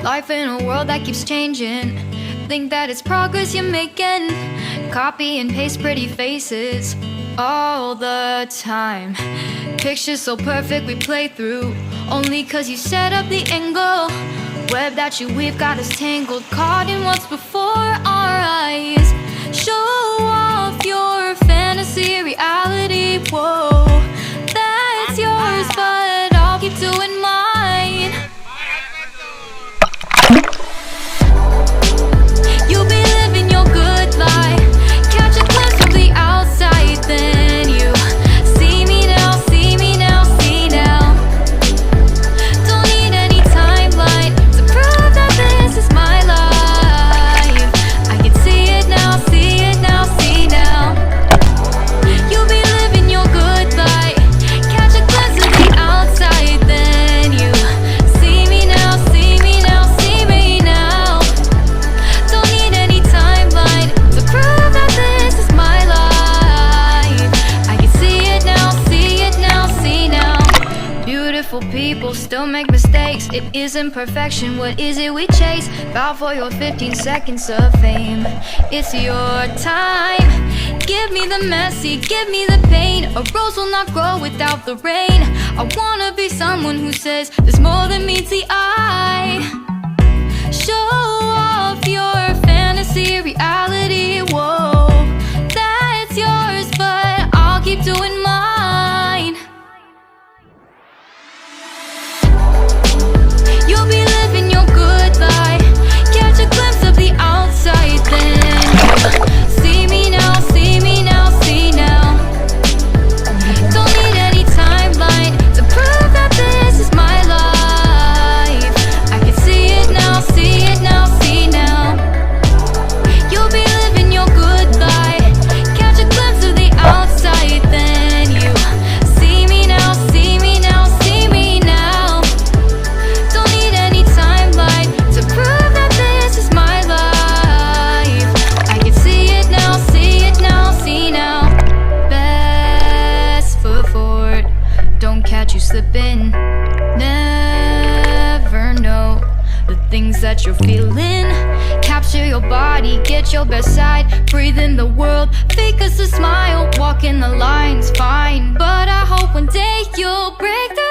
Life in a world that keeps changing. Think that it's progress you're making. Copy and paste pretty faces all the time. Pictures so perfect we play through, only cause you set up the angle. Web that you weave got us tangled, caught in what's before our eyes. Show off your fantasy reality, whoa, that's yours, but I'll keep doing mine. You'll be living your good life, catch a glimpse from the outside, then you see me now, see me now, see now. Don't need any timeline to prove that this is my life. I can see it now, see it now, see now. You'll be living your good life, catch a glimpse of the outside, then you see me now, see me now, see me now. Don't need any timeline to prove that this is my life. I can see it now, see it now, see now. Beautiful people still make mistakes. It isn't perfection, what is it we chase? Bow for your 15 seconds of fame. It's your time. Give me the messy, give me the pain. A rose will not grow without the rain. I wanna be someone who says there's more than meets the eye. Show off your fantasy reality, whoa, that's yours, but I'll keep doing mine. You'll be living your good life, catch a glimpse of the outside, then you see me now, see me now, see now. Don't need any timeline to prove that this is my life. I can see it now, see it now, see now. You'll be living your good life, catch a glimpse of the outside, then you see me now, see me now, see me now. Don't need any timeline to prove that this is my life. I can see it now, see it now, see now. Best foot forward, don't catch you slipping. Never know the things that you're feeling. Capture your body, get your best side. Breathe in the world, fake us a smile. Walk in the lines, fine, but I hope one day you'll break through